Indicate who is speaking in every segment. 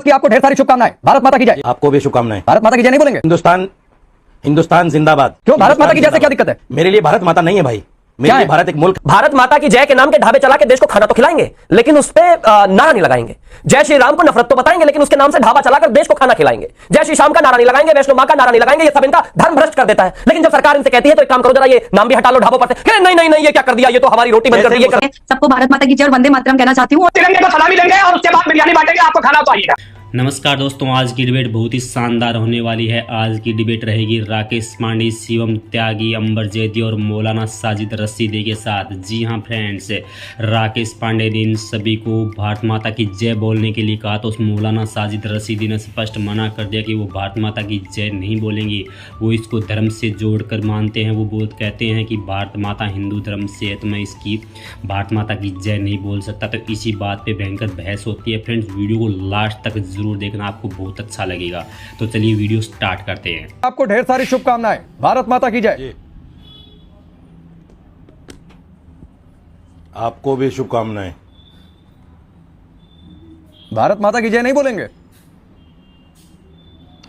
Speaker 1: की आपको ढेर सारी शुभकामनाएं। भारत माता की जय।
Speaker 2: आपको भी शुभकामनाएं।
Speaker 1: भारत माता की जय नहीं बोलेंगे?
Speaker 2: हिंदुस्तान जिंदाबाद।
Speaker 1: क्यों भारत माता की जय से क्या दिक्कत है?
Speaker 2: मेरे लिए भारत माता नहीं है भाई, मेरे लिए भारत एक मुल्क।
Speaker 3: भारत माता की जय के नाम के ढाबे चला के देश को खाना तो खिलाएंगे, लेकिन उस पे नारा नहीं लगाएंगे। जय श्री राम को नफरत तो बताएंगे, लेकिन उसके नाम से ढाबा चलाकर देश को खाना खिलाएंगे। जय श्री श्याम का नारा नहीं लगाएंगे, वैष्णो मां का नारा नहीं लगाएंगे। ये सब इनका धर्म भ्रष्ट कर देता है। लेकिन जब सरकार इनसे कहती है तो एक काम करो, जरा ये नाम भी हटा लो ढाबों पर से। नहीं नहीं नहीं, ये क्या कर दिया, ये तो हमारी रोटी बंद कर दी।
Speaker 4: सबको भारत माता की जय और वंदे मातरम कहना चाहती हूँ।
Speaker 5: तिरंगे को सलामी देंगे और उसके बाद बिरयानी बांटेंगे, आपको खाना तो आइएगा।
Speaker 6: नमस्कार दोस्तों, आज की डिबेट बहुत ही शानदार होने वाली है। आज की डिबेट रहेगी राकेश पांडे, शिवम त्यागी, अंबर जैदी और मौलाना साजिद रशीदी के साथ। जी हां फ्रेंड्स, राकेश पांडे ने इन सभी को भारत माता की जय बोलने के लिए कहा तो उस मौलाना साजिद रशीदी ने स्पष्ट मना कर दिया कि वो भारत माता की जय नहीं बोलेंगे। वो इसको धर्म से जोड़कर मानते हैं। वो बहुत कहते हैं कि भारत माता हिंदू धर्म से है तो मैं इसकी भारत माता की जय नहीं बोल सकता। तो इसी बात पर भयंकर बहस होती है। फ्रेंड्स, वीडियो को लास्ट तक जरूर देखना, आपको बहुत अच्छा लगेगा। तो चलिए वीडियो स्टार्ट करते हैं।
Speaker 1: आपको ढेर सारी शुभकामनाएं। भारत माता की जय।
Speaker 2: आपको भी शुभकामनाएं।
Speaker 1: भारत माता की जय नहीं बोलेंगे?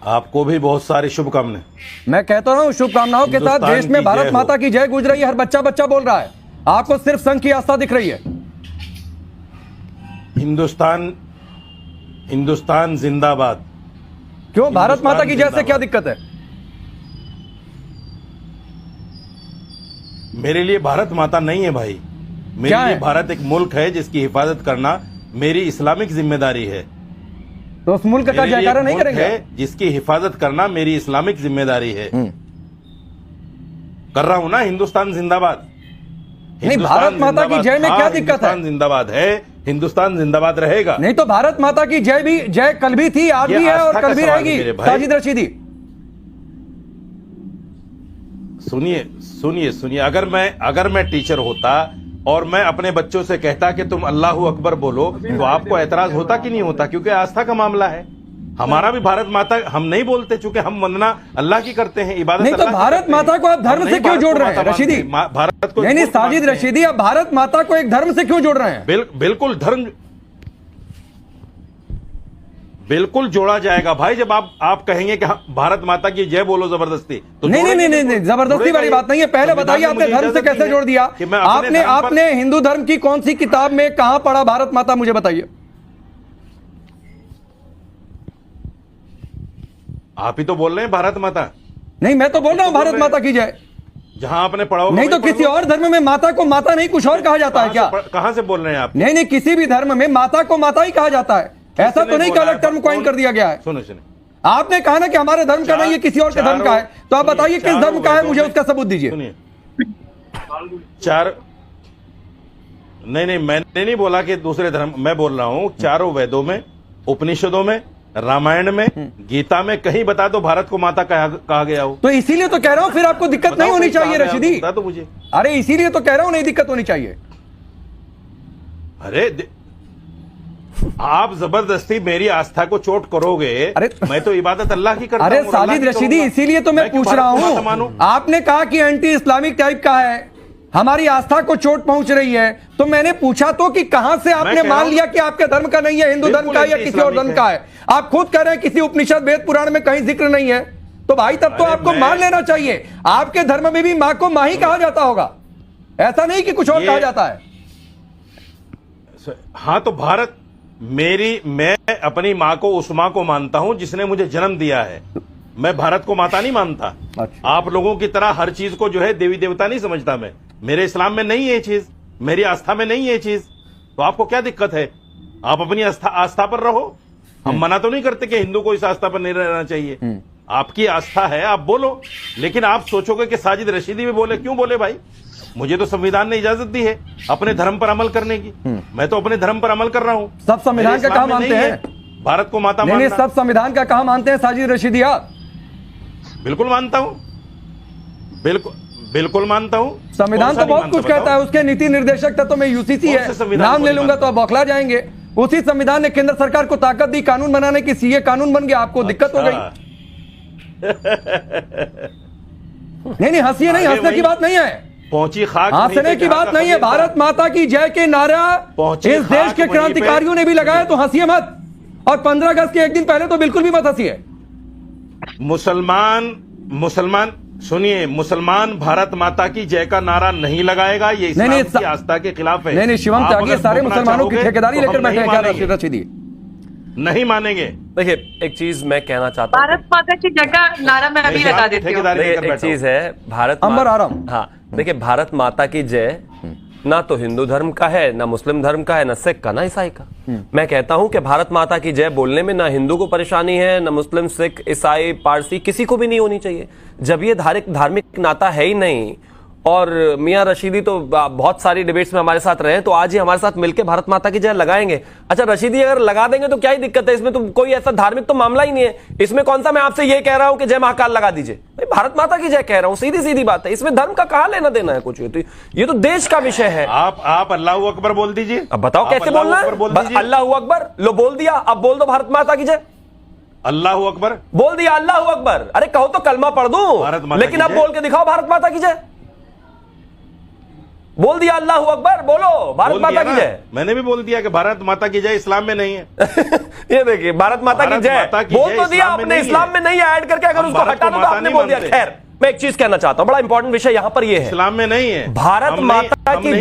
Speaker 2: आपको भी बहुत सारी शुभकामनाएं।
Speaker 1: मैं कहता हूं शुभकामनाओं के साथ देश में भारत माता की जय गूंज रही है। हर बच्चा बच्चा बोल रहा है। आपको सिर्फ संघ की आस्था दिख रही है।
Speaker 2: हिंदुस्तान जिंदाबाद।
Speaker 1: क्यों भारत माता की जय से क्या दिक्कत है?
Speaker 2: मेरे लिए भारत माता नहीं है भाई, मेरे लिए भारत एक मुल्क है जिसकी हिफाजत करना मेरी इस्लामिक जिम्मेदारी है।
Speaker 1: तो उस मुल्क का जयकारा नहीं करेंगे?
Speaker 2: जिसकी हिफाजत करना मेरी इस्लामिक जिम्मेदारी है। कर रहा हूं ना। हिंदुस्तान जिंदाबाद।
Speaker 1: नहीं, भारत माता की जय में क्या दिक्कत है?
Speaker 2: हिंदुस्तान जिंदाबाद है, हिंदुस्तान जिंदाबाद रहेगा।
Speaker 1: नहीं तो भारत माता की जय भी, जय कल भी थी, आज भी है और कल भी रहेगी। साजिद रशीदी,
Speaker 2: सुनिए, अगर मैं टीचर होता और मैं अपने बच्चों से कहता कि तुम अल्लाह अकबर बोलो तो आपको एतराज होता कि नहीं होता? क्योंकि आस्था का मामला है। हमारा भी भारत माता हम नहीं बोलते, चूंकि हम वंदना अल्लाह की करते हैं, इबादत
Speaker 1: नहीं तो भारत माता को आप धर्म से क्यों जोड़ रहे हैं रशीदी?
Speaker 2: भारत को
Speaker 1: नहीं साजिद रशीदी, आप भारत माता को एक धर्म से क्यों जोड़ रहे हैं?
Speaker 2: बिल्कुल धर्म बिल्कुल जोड़ा जाएगा भाई। जब आप कहेंगे कि भारत माता की जय बोलो जबरदस्ती, तो
Speaker 1: नहीं, जबरदस्ती वाली बात नहीं है। पहले बताइए आपने धर्म से कैसे जोड़ दिया? आपने हिंदू धर्म की कौन सी किताब में कहां पढ़ा भारत माता, मुझे बताइए।
Speaker 2: आप ही तो बोल रहे हैं भारत माता।
Speaker 1: नहीं, मैं तो बोल रहा हूं भारत माता की जय।
Speaker 2: जहां आपने पढ़ा
Speaker 1: नहीं तो किसी और धर्म में माता को माता नहीं कुछ और कहा जाता है क्या?
Speaker 2: कहां से बोल रहे हैं आप?
Speaker 1: नहीं, किसी भी धर्म में माता को माता ही कहा जाता है। ऐसा तो नहीं कि अलग टर्म कॉइन कर दिया गया है।
Speaker 2: सुनो,
Speaker 1: आपने कहा ना कि हमारे धर्म का नहीं है, किसी और के धर्म का है। तो आप बताइए किस धर्म का है, मुझे उसका सबूत दीजिए।
Speaker 2: नहीं, मैंने नहीं बोला कि दूसरे धर्म। मैं बोल रहा हूं चारों वेदों में, उपनिषदों में, रामायण में, गीता में कहीं बता दो भारत को माता कहा गया हो।
Speaker 1: तो इसीलिए तो कह रहा हूं फिर आपको दिक्कत नहीं होनी चाहिए रशीदी।
Speaker 2: बता दो मुझे।
Speaker 1: अरे इसीलिए तो कह रहा हूं नहीं दिक्कत होनी चाहिए।
Speaker 2: अरे आप जबरदस्ती मेरी आस्था को चोट करोगे।
Speaker 1: अरे
Speaker 2: मैं तो इबादत अल्लाह की करता हूं।
Speaker 1: अरे साजिद रशीदी, इसीलिए तो मैं पूछ रहा हूं। आपने कहा कि एंटी इस्लामिक टाइप का है, हमारी आस्था को चोट पहुंच रही है। तो मैंने पूछा तो कि कहां से आपने मान लिया कि आपके धर्म का नहीं है, हिंदू धर्म का या किसी और धर्म का है? आप खुद कह रहे हैं किसी उपनिषद वेद पुराण में कहीं जिक्र नहीं है। तो भाई तब तो आपको मान लेना चाहिए। आपके धर्म में भी मां को मां ही कहा जाता होगा, ऐसा नहीं कि कुछ और कहा जाता है।
Speaker 2: हाँ तो भारत मैं अपनी मां को उस मां को मानता हूं जिसने मुझे जन्म दिया है। मैं भारत को माता नहीं मानता।
Speaker 1: अच्छा।
Speaker 2: आप लोगों की तरह हर चीज को जो है देवी देवता नहीं समझता मैं। मेरे इस्लाम में नहीं है ये चीज, मेरी आस्था में नहीं है ये चीज। तो आपको क्या दिक्कत है? आप अपनी आस्था पर रहो। हम मना तो नहीं करते कि हिंदू को इस आस्था पर नहीं रहना चाहिए। आपकी आस्था है, आप बोलो। लेकिन आप सोचोगे कि साजिद रशीदी भी बोले। क्यों बोले भाई? मुझे तो संविधान ने इजाजत दी है अपने धर्म पर अमल करने की। मैं तो अपने धर्म पर अमल कर रहा हूं।
Speaker 1: सब संविधान का कहा मानते हैं?
Speaker 2: भारत को माता
Speaker 1: नहीं, सब संविधान का कहा मानते हैं साजिद रशीदी आप?
Speaker 2: बिल्कुल मानता हूं, बिल्कुल मानता हूं।
Speaker 1: संविधान तो बहुत कुछ कहता है। उसके नीति निर्देशक तत्व में यूसीसी है, नाम ले लूंगा तो आप बौखला जाएंगे। उसी संविधान ने केंद्र सरकार को ताकत दी कानून बनाने की, सीए कानून बन गया, आपको दिक्कत हो गई। नहीं हंसिए नहीं, हंसने की बात नहीं है,
Speaker 2: पहुंची खाक
Speaker 1: हंसने की बात नहीं है। भारत माता की जय के नारा इस देश के क्रांतिकारियों ने भी लगाया, तो हंसिए मत। और 15 अगस्त के एक दिन पहले तो बिल्कुल भी मत हंसिए।
Speaker 2: मुसलमान सुनिए, मुसलमान भारत माता की जय का नारा नहीं लगाएगा, ये इस्लाम की आस्था के खिलाफ है।
Speaker 1: नहीं शिवम
Speaker 2: आप
Speaker 1: त्यागी
Speaker 2: अगर
Speaker 1: सारे
Speaker 2: बोलना
Speaker 1: मुसलमानों की
Speaker 2: चाहोगे
Speaker 1: ठेकेदारी
Speaker 2: तो
Speaker 1: लेकर
Speaker 2: हम
Speaker 1: बैठे हैं
Speaker 2: नहीं
Speaker 1: क्या
Speaker 2: मानेंगे।
Speaker 1: रशीदी?
Speaker 2: नहीं मानेंगे।
Speaker 7: देखिए एक चीज मैं कहना चाहता हूँ,
Speaker 4: भारत माता की जय का नारा मैं अभी लगा देती हूँ।
Speaker 2: ठेकेदारी लेकर
Speaker 7: एक
Speaker 2: बैठो।
Speaker 7: चीज है भारत
Speaker 1: अंबर आराम।
Speaker 7: हाँ देखिए, भारत माता की जय ना तो हिंदू धर्म का है, ना मुस्लिम धर्म का है, ना सिख का, ना ईसाई का। मैं कहता हूं कि भारत माता की जय बोलने में ना हिंदू को परेशानी है, ना मुस्लिम, सिख, ईसाई, पारसी, किसी को भी नहीं होनी चाहिए। जब ये धार्मिक नाता है ही नहीं, और मियां रशीदी तो बहुत सारी डिबेट्स में हमारे साथ रहे, तो आज ही हमारे साथ मिलकर भारत माता की जय लगाएंगे। अच्छा रशीदी अगर लगा देंगे तो क्या ही दिक्कत है, इसमें तो कोई ऐसा धार्मिक तो मामला ही नहीं है। इसमें कौन सा मैं आपसे ये कह रहा हूं कि जय महाकाल लगा दीजिए, भाई भारत माता की जय कह रहा हूं, सीधी सीधी बात है। इसमें धर्म का कहां लेना देना है कुछ? ये तो देश का विषय है।
Speaker 2: आप अल्लाह अकबर बोल दीजिए।
Speaker 7: अब बताओ कैसे बोलना है? अल्लाह अकबर लो बोल दिया, अब बोल दो भारत माता की जय।
Speaker 2: अल्लाह अकबर
Speaker 7: बोल दिया, अल्लाह अकबर। अरे कहो तो कलमा पढ़ दूं, लेकिन अब बोल के दिखाओ भारत माता की जय। बोल दिया अल्लाह अकबर, बोलो भारत माता की जय।
Speaker 2: मैंने भी बोल दिया कि भारत माता की जय इस्लाम में नहीं है।
Speaker 7: ये देखिए भारत माता की जय बोल तो दिया आपने, इस्लाम में नहीं ऐड करके अगर उसको हटा दो तो आपने बोल दिया। खैर मैं एक चीज कहना चाहता हूं, बड़ा इंपॉर्टेंट विषय यहां पर ये है,
Speaker 2: इस्लाम में नहीं है।
Speaker 7: भारत माता की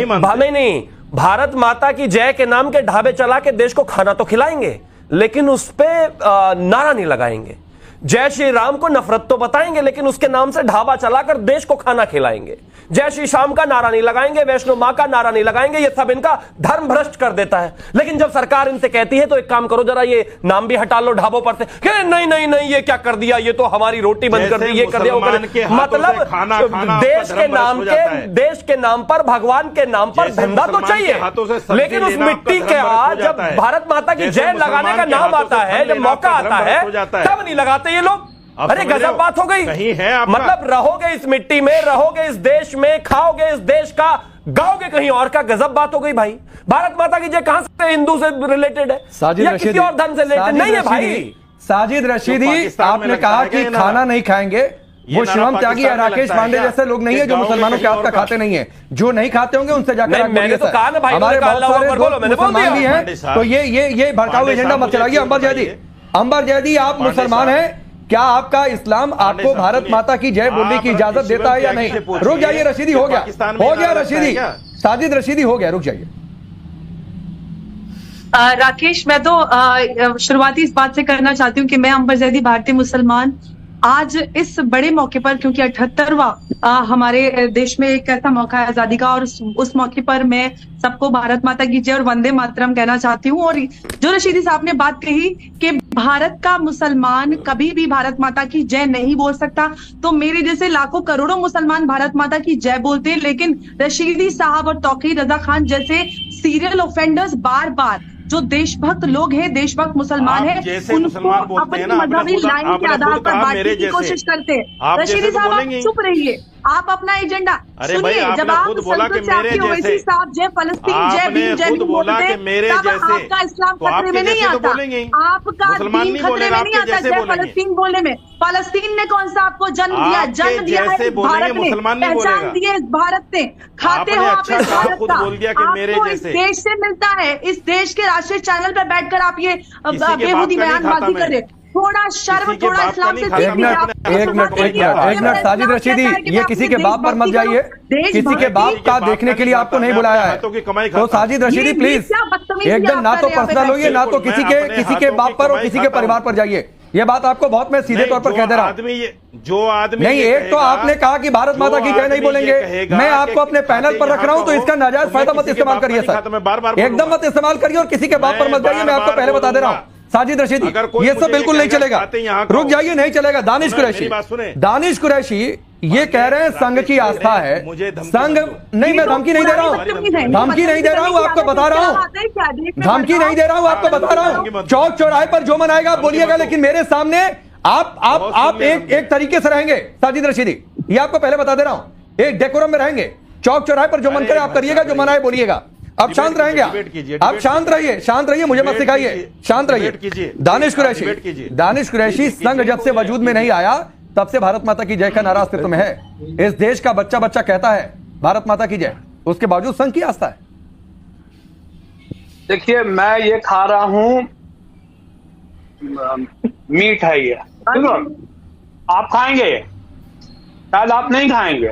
Speaker 7: नहीं, भारत माता की जय के नाम के ढाबे चला के देश को खाना तो खिलाएंगे, लेकिन उस पर नारा नहीं लगाएंगे। जय श्री राम को नफरत तो बताएंगे, लेकिन उसके नाम से ढाबा चलाकर देश को खाना खिलाएंगे। जय श्री श्याम का नारा नहीं लगाएंगे, वैष्णो मां का नारा नहीं लगाएंगे। ये सब इनका धर्म भ्रष्ट कर देता है। लेकिन जब सरकार इनसे कहती है तो एक काम करो, जरा ये नाम भी हटा लो ढाबों पर से, कि नहीं नहीं नहीं ये क्या कर दिया, ये तो हमारी रोटी बंद कर दी, ये कर दिया, वो कर दिया। मतलब देश के नाम पर, भगवान के नाम पर धंधा तो चाहिए, लेकिन उस मिट्टी के आज जब भारत माता की जय लगाने का नाम आता है, जब मौका आता है, तब नहीं लगाते ये लोग। अरे गजब बात हो गई। मतलब रहोगे इस मिट्टी में, रहोगे इस देश में, खाओगे इस देश का, गाओगे कहीं और का। गजब बात हो गई भाई। भारत माता की जय कहां से हिंदू से रिलेटेड है या किसी और धर्म से रिलेटेड नहीं है भाई।
Speaker 1: साजिद रशीदी आपने कहा कि खाना नहीं खाएंगे, वो शिवम त्यागी या राकेश पांडे जैसे लोग नहीं है जो मुसलमानों के हाथ का खाते नहीं है। जो नहीं खाते होंगे उनसे जाकर
Speaker 7: मैंने तो कहा ना भाई,
Speaker 1: हमारे बहुत सारे मुसलमान भी हैं, तो ये भड़काऊ एजेंडा मत चलाइए। अंबर जैदी आप मुसलमान हैं, क्या आपका इस्लाम आपको भारत माता की जय बोलने की इजाजत देता है या नहीं? रुक जाइए रशीदी, हो गया रशीदी, साजिद रशीदी हो गया, रुक जाइए।
Speaker 4: राकेश मैं तो शुरुआती इस बात से करना चाहती हूँ कि मैं अंबर जैदी भारतीय मुसलमान आज इस बड़े मौके पर, क्योंकि 78वां हमारे देश में एक ऐसा मौका है आजादी का, और उस मौके पर मैं सबको भारत माता की जय और वंदे मातरम कहना चाहती हूँ। और जो रशीदी साहब ने बात कही कि भारत का मुसलमान कभी भी भारत माता की जय नहीं बोल सकता, तो मेरे जैसे लाखों करोड़ों मुसलमान भारत माता की जय बोलते हैं, लेकिन रशीदी साहब और तौकीर रजा खान जैसे सीरियल ऑफेंडर्स बार बार जो देशभक्त लोग हैं, देशभक्त मुसलमान हैं, उनको अपनी मजहबी लाइन के आधार पर बांटने की कोशिश करते हैं। रशीदी साहब आप चुप रहिए, आप अपना एजेंडा सुनिए। जब आप संसद से आपके ओवैसी साहब जय फलस्तीन जय भीम जय बोलते तब आपका इस्लाम खतरे में नहीं आता, आपका दीन खतरे में नहीं आता जय फलस्तीन बोलने में। फलस्तीन ने कौन सा आपको जन्म दिया? जन्म दिया है भारत ने, पहचान दी है भारत ने, खाते हो आप इस भारत का, आपको इस देश से मिलता है। इस देश के राष्ट्रीय चैनल पर बैठकर आप ये बेहूदी बयानबाजी कर रहे। थोड़ा शर्म, थोड़ा इस्लाम से
Speaker 1: एक मिनट साजिद रशीदी, ये किसी के बाप पर मत जाइए, किसी के बाप का देखने के लिए आपको नहीं बुलाया है। तो साजिद रशीदी प्लीज एकदम ना तो पर्सनल होइए, ना तो किसी के बाप पर और किसी के परिवार पर जाइए। ये बात आपको बहुत मैं सीधे तौर पर कह दे रहा हूँ।
Speaker 2: जो आदमी
Speaker 1: नहीं, एक तो आपने कहा कि भारत माता की जय नहीं बोलेंगे, मैं आपको अपने पैनल पर रख रहा हूं, तो इसका नाजायज फायदा मत इस्तेमाल करिए सर, एकदम मत इस्तेमाल करिए, और किसी के बाप पर मत जाइए, मैं आपको पहले बता दे रहा हूं। साजिद रशीदी ये सब बिल्कुल नहीं चलेगा, रुक जाइए, नहीं चलेगा। दानिश कुरैशी ये कह रहे हैं संघ की आस्था है, संघ नहीं, मैं धमकी नहीं दे रहा हूँ, धमकी नहीं दे रहा हूँ, आपको बता रहा हूँ, धमकी नहीं दे रहा हूँ, आपको बता रहा हूँ। चौक चौराहे पर जो मनाएगा आप बोलिएगा, लेकिन मेरे सामने आप एक तरीके से रहेंगे साजिद रशीदी, ये आपको पहले बता दे रहा हूँ, एक डेकोरम में रहेंगे। चौक चौराहे पर जो मन करे आप करिएगा, जो मनाए बोलिएगा। अब शांत रहेंगे आप शांत रहिए, मुझे मत सिखाइए, शांत रहिए। दानिश कुरैशी संघ जब से वजूद में नहीं आया तब से भारत माता की जय का नारा अस्तित्व में है। इस देश का बच्चा कहता है भारत माता की जय, उसके बावजूद संघ की आस्था है।
Speaker 5: देखिए मैं ये खा रहा हूं मीट है ये, ठीक है? आप खाएंगे ये? शायद आप नहीं खाएंगे।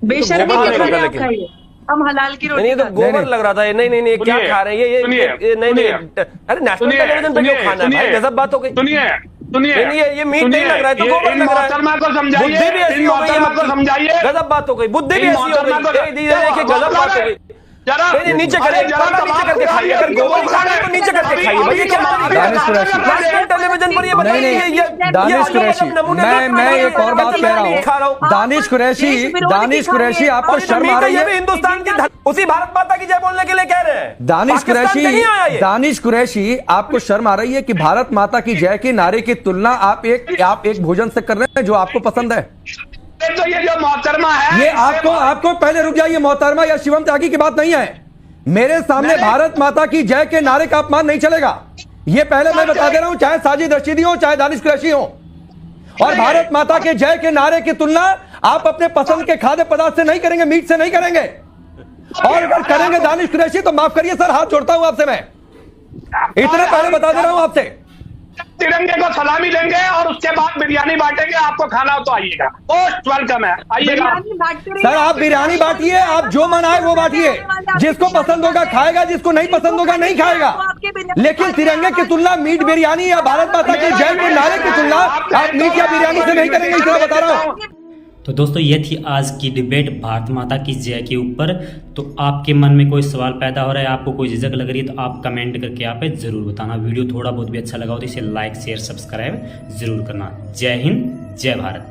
Speaker 4: बेशर्मी
Speaker 7: गोबर
Speaker 4: के
Speaker 7: लग रहा
Speaker 4: खाने
Speaker 7: था
Speaker 4: आप
Speaker 7: लेकिन।
Speaker 4: खाइए, हम हलाल की
Speaker 7: नहीं
Speaker 4: रोटी
Speaker 7: ये तो
Speaker 4: खाते हैं।
Speaker 7: गोबर लग रहा था। नहीं नहीं नहीं, क्या
Speaker 5: सुनिए,
Speaker 7: खा रहे हैं ये
Speaker 5: सुनिए,
Speaker 7: नहीं नहीं,
Speaker 5: सुनिए,
Speaker 7: अरे नेशनल
Speaker 5: सुनिए,
Speaker 7: टेलीविजन पे क्यों खाना है भाई? गजब बात हो गई।
Speaker 5: सुनिए सुनिए
Speaker 7: नहीं, ये मीट नहीं लग रहा है, तो
Speaker 5: ये
Speaker 7: गोबर
Speaker 5: इन
Speaker 7: लग रहा है।
Speaker 5: मोहतरमा को समझाइए,
Speaker 7: बुद्धि भी ऐसी
Speaker 5: इन
Speaker 7: हो गई है
Speaker 5: मोहतरमा को
Speaker 7: आपकी।
Speaker 5: समझाइए।
Speaker 7: गजब बात हो गई, बुद्धि भी
Speaker 5: इन
Speaker 7: ऐसी हो
Speaker 5: मोहतरमा
Speaker 7: गई।
Speaker 5: को-
Speaker 7: देखिए गजब बात हो गई।
Speaker 5: जरा
Speaker 7: नहीं नहीं, नीचे
Speaker 5: अरे
Speaker 7: करिए,
Speaker 5: जरा
Speaker 7: खाना नीचे
Speaker 5: कबाब
Speaker 7: करके खाइए। अगर
Speaker 5: खाइए,
Speaker 7: गोबर खा रहे हैं तो नीचे करके खाइए भाई। ये क्या तरीका है?
Speaker 1: दानिश कुरैशी।
Speaker 7: नेशनल टेलीविजन पर ये
Speaker 1: नहीं
Speaker 7: बताइए
Speaker 1: नहीं, दानिश कुरैशी, मैं एक और बात कह रहा हूँ। दानिश कुरैशी, दानिश कुरैशी, आपको शर्म आ रही
Speaker 7: ये भी
Speaker 1: है?
Speaker 7: हिंदुस्तान की उसी भारत माता की जय बोलने के लिए कह रहे हैं।
Speaker 1: दानिश
Speaker 7: पाकिस्तान से नहीं आया
Speaker 1: कुरैशी,
Speaker 7: ये।
Speaker 1: दानिश कुरैशी, आपको शर्म आ रही है कि भारत माता की जय के नारे की तुलना आप एक भोजन से कर रहे हैं जो आपको पसंद है?
Speaker 5: तो ये जो मोहतरमा है,
Speaker 1: ये आपको पहले रुक जाइए, मोहतरमा या शिवम त्यागी की बात नहीं है। मेरे सामने भारत माता की जय के नारे का अपमान नहीं चलेगा। ये पहले मैं बता दे रहा हूं, चाहे साजिद रशीदी हो चाहे दानिश कुरैशी हो। और भारत माता के जय के नारे की तुलना आप अपने पसंद के खाद्य पदार्थ से नहीं करेंगे, मीट से नहीं करेंगे। और अगर करेंगे दानिश कुरैशी तो माफ करिए सर, हाथ जोड़ता हूं आपसे। मैं इतना पहले बता दे रहा हूं आपसे।
Speaker 5: तिरंगे को सलामी देंगे और उसके बाद बिरयानी बांटेंगे। आपको खाना हो तो आइएगा, मोस्ट वेलकम है, आइएगा।
Speaker 4: बिरयानी बांटते रहिए।
Speaker 1: सर आप बिरयानी बांटिए, आप जो मन आए वो बांटिए। जिसको पसंद होगा खाएगा, जिसको नहीं पसंद होगा नहीं खाएगा। लेकिन तिरंगे की तुलना मीट बिरयानी या भारत माता के जय के नारे की तुलना आप मीट या बिरयानी से नहीं करेंगे, इतना बता रहा हूं।
Speaker 6: तो दोस्तों ये थी आज की डिबेट भारत माता की जय के ऊपर। तो आपके मन में कोई सवाल पैदा हो रहा है, आपको कोई झिझक लग रही है, तो आप कमेंट करके आप जरूर बताना। वीडियो थोड़ा बहुत भी अच्छा लगा हो तो इसे लाइक शेयर सब्सक्राइब जरूर करना। जय हिंद, जय भारत।